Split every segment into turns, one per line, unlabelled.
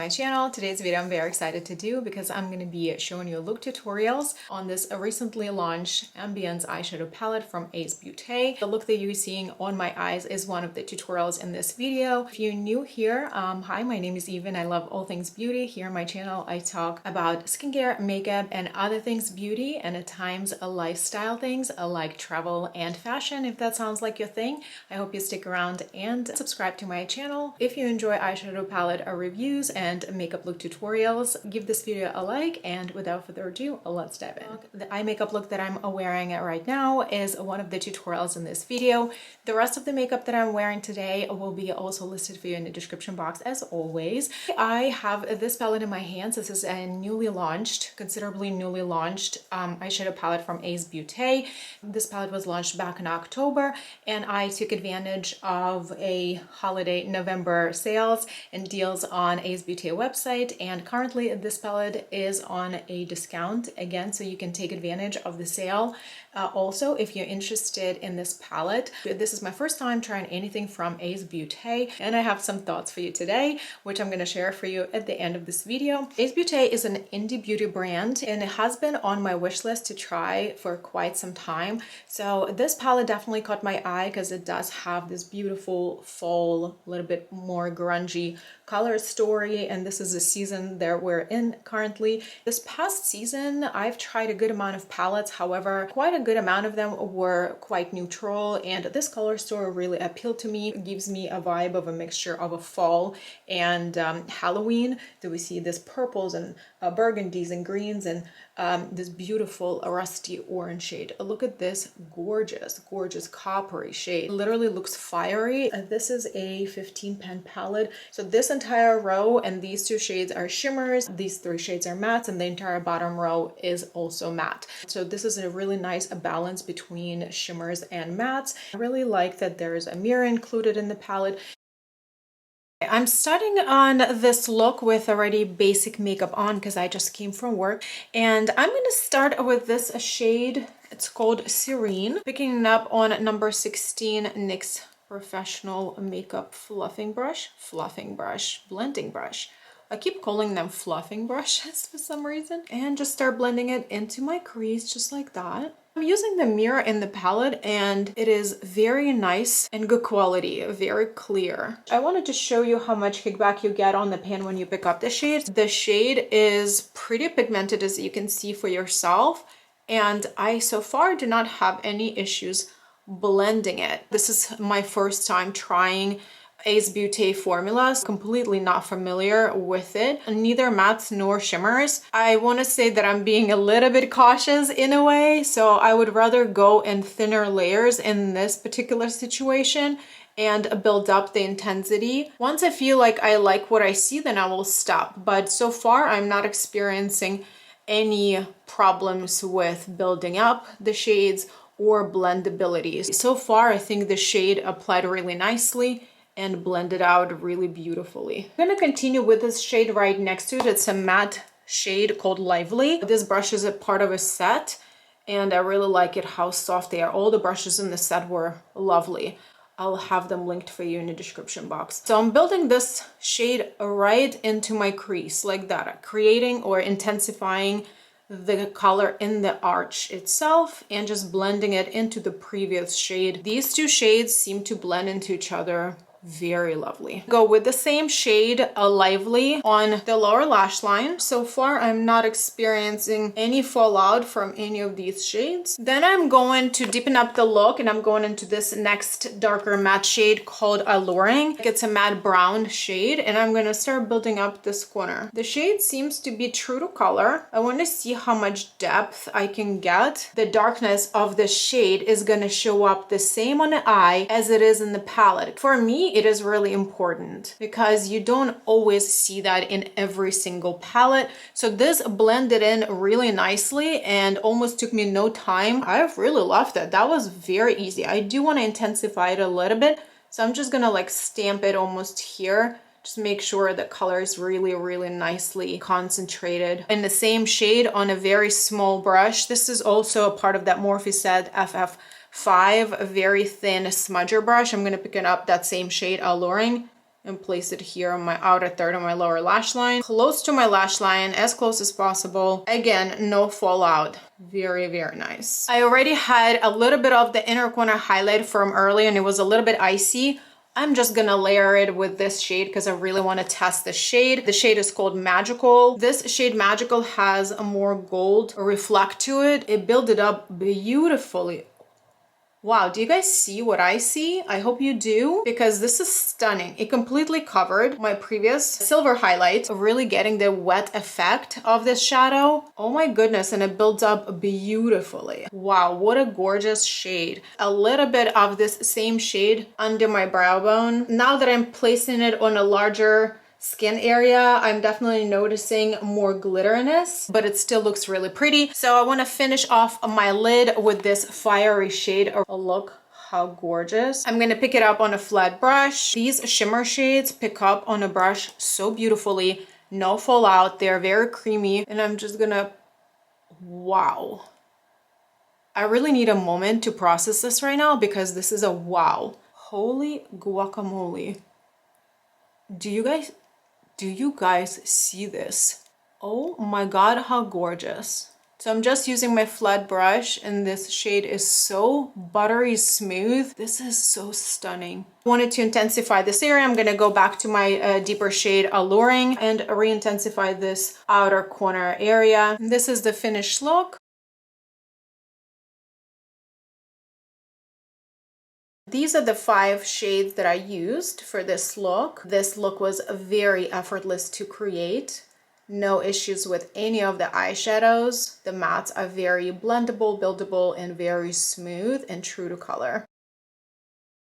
my channel. Today's video I'm very excited to do because I'm going to be showing you look tutorials on this recently launched Ambiance eyeshadow palette from Beaute. The look that you're seeing on my eyes is one of the tutorials in this video. If you're new here, hi, my name is Eve and I love all things beauty. Here on my channel I talk about skincare, makeup, and other things beauty, and at times lifestyle things like travel and fashion. If that sounds like your thing, I hope you stick around and subscribe to my channel. If you enjoy eyeshadow palette reviews and makeup look tutorials, give this video a like, and without further ado, let's dive in. The eye makeup look that I'm wearing right now is one of the tutorials in this video. The rest of the makeup that I'm wearing today will be also listed for you in the description box as always. I have this palette in my hands. This is a considerably newly launched eyeshadow palette from Beaute. This palette was launched back in October, and I took advantage of a holiday November sales and deals on Beaute website, and currently this palette is on a discount again, so you can take advantage of the sale. Also, if you're interested in this palette, this is my first time trying anything from Beaute, and I have some thoughts for you today, which I'm going to share for you at the end of this video. Beaute is an indie beauty brand, and it has been on my wish list to try for quite some time. So this palette definitely caught my eye because it does have this beautiful fall, a little bit more grungy color story, and this is the season that we're in currently. This past season I've tried a good amount of palettes, however quite a good amount of them were quite neutral, and this color story really appealed to me. It gives me a vibe of a mixture of a fall and Halloween. Do we see this purples and burgundies and greens and this beautiful rusty orange shade. Look at this gorgeous coppery shade. It literally looks fiery. This is a 15 pan palette, so this entire row and these two shades are shimmers, these three shades are mattes, and the entire bottom row is also matte. So this is a really nice balance between shimmers and mattes. I really like that there's a mirror included in the palette. I'm starting on this look with already basic makeup on because I just came from work, and I'm going to start with this shade. It's called Serene, picking it up on number 16 NYX Professional Makeup blending brush. I keep calling them fluffing brushes for some reason, and just start blending it into my crease just like that. I'm using the mirror in the palette, and it is very nice and good quality, very clear. I wanted to show you how much kickback you get on the pan when you pick up the shade. The shade is pretty pigmented, as you can see for yourself, and I so far do not have any issues blending it. This is my first time trying Beaute formulas, completely not familiar with it, neither mattes nor shimmers. I want to say that I'm being a little bit cautious in a way, so I would rather go in thinner layers in this particular situation and build up the intensity. Once I feel like I like what I see, then I will stop, but so far I'm not experiencing any problems with building up the shades or blendability. So far I think the shade applied really nicely and blended out really beautifully. I'm gonna continue with this shade right next to it. It's a matte shade called Lively. This brush is a part of a set, and I really like it how soft they are. All the brushes in the set were lovely. I'll have them linked for you in the description box. So I'm building this shade right into my crease like that, creating or intensifying the color in the arch itself and just blending it into the previous shade. These two shades seem to blend into each other very lovely. Go with the same shade, Lively, on the lower lash line. So far I'm not experiencing any fallout from any of these shades. Then I'm going to deepen up the look, and I'm going into this next darker matte shade called Alluring. It's a matte brown shade, and I'm going to start building up this corner. The shade seems to be true to color. I want to see how much depth I can get. The darkness of the shade is going to show up the same on the eye as it is in the palette. For me, it is really important because you don't always see that in every single palette. So this blended in really nicely and almost took me no time. I've really loved it. That was very easy. I do want to intensify it a little bit, so I'm just gonna like stamp it almost here. Just make sure the color is really nicely concentrated. In the same shade on a very small brush. This is also a part of that Morphe set FF5, a very thin smudger brush. I'm going to pick it up that same shade, Alluring, and place it here on my outer third of my lower lash line, close to my lash line, as close as possible. Again, no fallout. Very, very nice. I already had a little bit of the inner corner highlight from earlier and it was a little bit icy. I'm just gonna layer it with this shade because I really want to test the shade. The shade is called Magical. This shade Magical has a more gold reflect to it. It built it up beautifully. Wow, do you guys see what I see? I hope you do, because this is stunning. It completely covered my previous silver highlight, really getting the wet effect of this shadow. Oh my goodness, and it builds up beautifully. Wow, what a gorgeous shade. A little bit of this same shade under my brow bone. Now that I'm placing it on a larger skin area, I'm definitely noticing more glitteriness, but it still looks really pretty. So I want to finish off my lid with this fiery shade. Oh, look how gorgeous. I'm going to pick it up on a flat brush. These shimmer shades pick up on a brush so beautifully. No fallout. They're very creamy. And I'm just gonna, wow. I really need a moment to process this right now because this is a wow. Holy guacamole. Do you guys see this? Oh my god, how gorgeous. So I'm just using my flat brush and this shade is so buttery smooth. This is so stunning. I wanted to intensify this area. I'm gonna go back to my deeper shade Alluring and re-intensify this outer corner area. And this is the finished look. These are the 5 shades that I used for this look. This look was very effortless to create. No issues with any of the eyeshadows. The mattes are very blendable, buildable, and very smooth and true to color.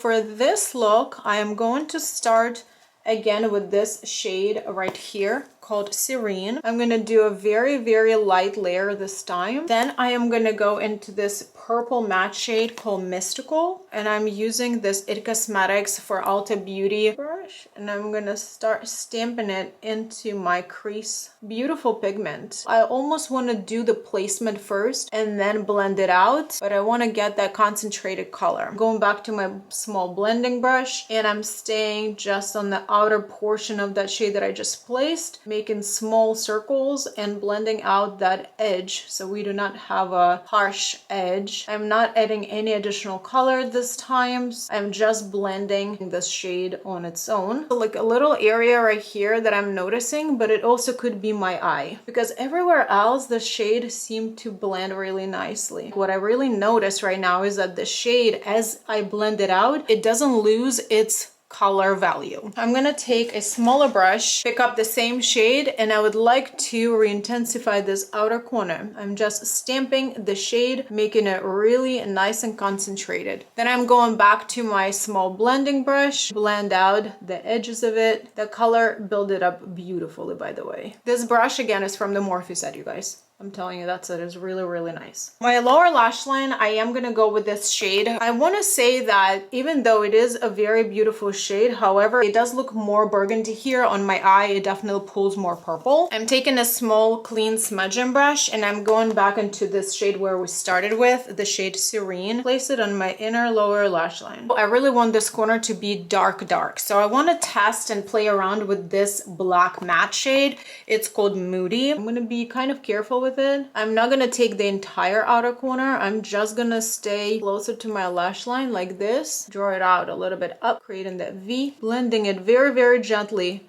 For this look, I am going to start again with this shade right here called Serene. I'm gonna do a very, very light layer this time. Then I am gonna go into this purple matte shade called Mystical. And I'm using this It Cosmetics for Ulta Beauty brush. And I'm gonna start stamping it into my crease. Beautiful pigment. I almost wanna do the placement first and then blend it out. But I wanna get that concentrated color. I'm going back to my small blending brush and I'm staying just on the outer portion of that shade that I just placed, making small circles and blending out that edge so we do not have a harsh edge. I'm not adding any additional color this time. I'm just blending this shade on its own. So like a little area right here that I'm noticing, but it also could be my eye because everywhere else the shade seemed to blend really nicely. What I really notice right now is that the shade, as I blend it out, it doesn't lose its color value. I'm gonna take a smaller brush, pick up the same shade, and I would like to re-intensify this outer corner. I'm just stamping the shade, making it really nice and concentrated. Then I'm going back to my small blending brush, blend out the edges of it. The color build it up beautifully, by the way. This brush again is from the Morphe set, you guys. I'm telling you, that set is really, really nice. My lower lash line, I am gonna go with this shade. I wanna say that even though it is a very beautiful shade, however, it does look more burgundy here on my eye. It definitely pulls more purple. I'm taking a small clean smudging brush and I'm going back into this shade where we started with, the shade Serene. Place it on my inner lower lash line. I really want this corner to be dark, dark. So I wanna test and play around with this black matte shade. It's called Moody. I'm gonna be kind of careful with it. I'm not gonna take the entire outer corner. I'm just gonna stay closer to my lash line like this. Draw it out a little bit up, creating that V, blending it very, very gently.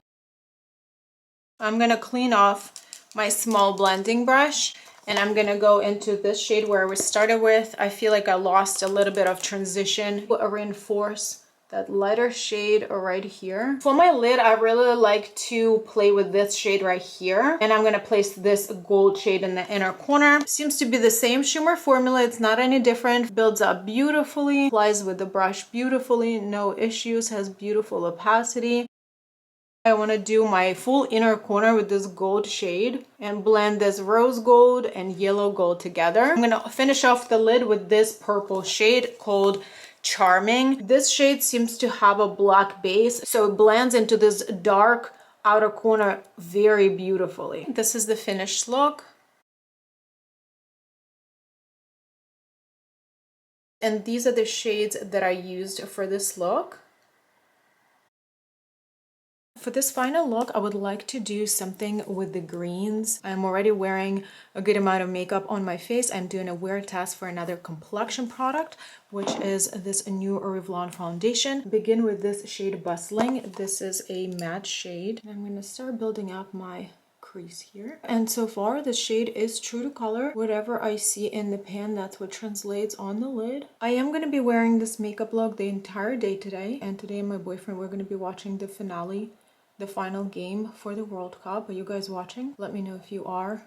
I'm gonna clean off my small blending brush and I'm gonna go into this shade where we started with. I feel like I lost a little bit of transition. Reinforce that lighter shade right here. For my lid, I really like to play with this shade right here. And I'm gonna place this gold shade in the inner corner. Seems to be the same shimmer formula. It's not any different. Builds up beautifully, applies with the brush beautifully, no issues, has beautiful opacity. I want to do my full inner corner with this gold shade and blend this rose gold and yellow gold together. I'm going to finish off the lid with this purple shade called Charming. This shade seems to have a black base, so it blends into this dark outer corner very beautifully. This is the finished look. And these are the shades that I used for this look. For this final look, I would like to do something with the greens. I'm already wearing a good amount of makeup on my face. I'm doing a wear test for another complexion product, which is this new Revlon foundation. Begin with this shade Bustling. This is a matte shade. I'm going to start building up my crease here. And so far, the shade is true to color. Whatever I see in the pan, that's what translates on the lid. I am going to be wearing this makeup look the entire day today. And today and my boyfriend, we're going to be watching the finale, the final game for the World Cup. Are you guys watching? Let me know if you are.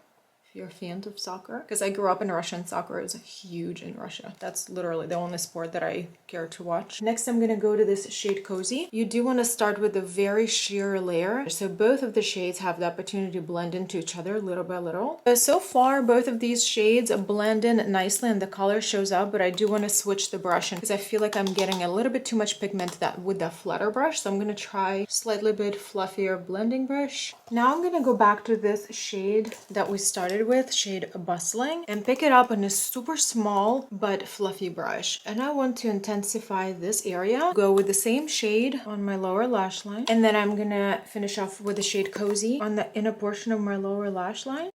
You're fans of soccer, because I grew up in Russia and soccer is huge in Russia. That's literally the only sport that I care to watch. Next, I'm gonna go to this shade Cozy. You do want to start with a very sheer layer, so both of the shades have the opportunity to blend into each other little by little. So far, both of these shades blend in nicely and the color shows up, but I do want to switch the brush because I feel like I'm getting a little bit too much pigment with the flatter brush, so I'm gonna try slightly bit fluffier blending brush. Now I'm gonna go back to this shade that we started with, shade Bustling, and pick it up on a super small but fluffy brush. And I want to intensify this area. Go with the same shade on my lower lash line, and then I'm gonna finish off with the shade Cozy on the inner portion of my lower lash line.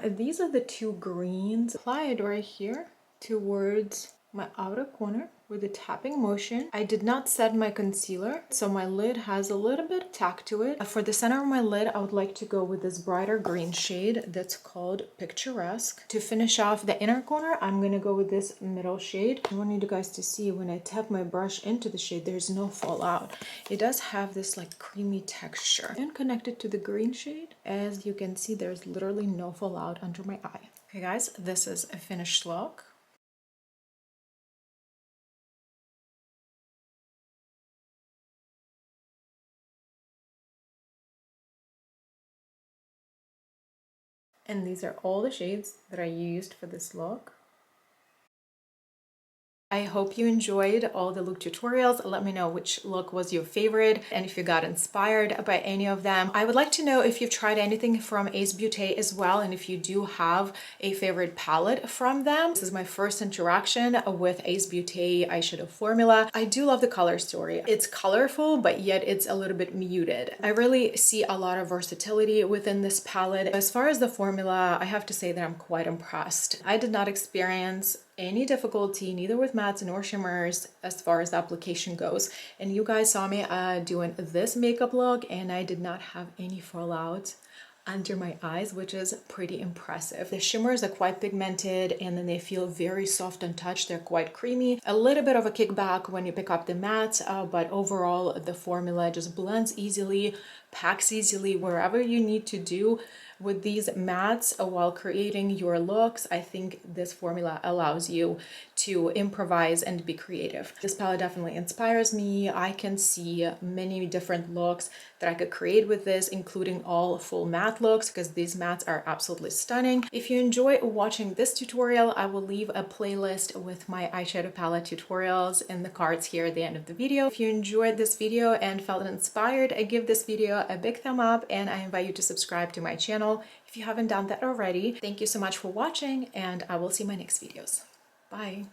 These are the two greens. Apply it right here towards my outer corner with a tapping motion. I did not set my concealer, so my lid has a little bit of tack to it. For the center of my lid, I would like to go with this brighter green shade that's called Picturesque. To finish off the inner corner, I'm gonna go with this middle shade. I want you guys to see when I tap my brush into the shade, there's no fallout. It does have this like creamy texture. And connected to the green shade, as you can see, there's literally no fallout under my eye. Okay guys, this is a finished look. And these are all the shades that I used for this look. I hope you enjoyed all the look tutorials. Let me know which look was your favorite and if you got inspired by any of them. I would like to know if you've tried anything from Ace Beaute as well, and if you do have a favorite palette from them. This is my first interaction with Ace Beaute eyeshadow formula. I do love the color story. It's colorful, but yet it's a little bit muted. I really see a lot of versatility within this palette. As far as the formula, I have to say that I'm quite impressed. I did not experience any difficulty, neither with mattes nor shimmers, as far as the application goes. And you guys saw me doing this makeup look, and I did not have any fallout under my eyes, which is pretty impressive. The shimmers are quite pigmented, and then they feel very soft on touch. They're quite creamy. A little bit of a kickback when you pick up the matte, but overall the formula just blends easily, packs easily wherever you need to do with these mattes while creating your looks. I think this formula allows you to improvise and be creative. This palette definitely inspires me. I can see many different looks that I could create with this, including all full matte looks, because these mattes are absolutely stunning. If you enjoy watching this tutorial, I will leave a playlist with my eyeshadow palette tutorials in the cards here at the end of the video. If you enjoyed this video and felt inspired, I give this video a big thumb up, and I invite you to subscribe to my channel if you haven't done that already. Thank you so much for watching, and I will see you in my next videos. Bye.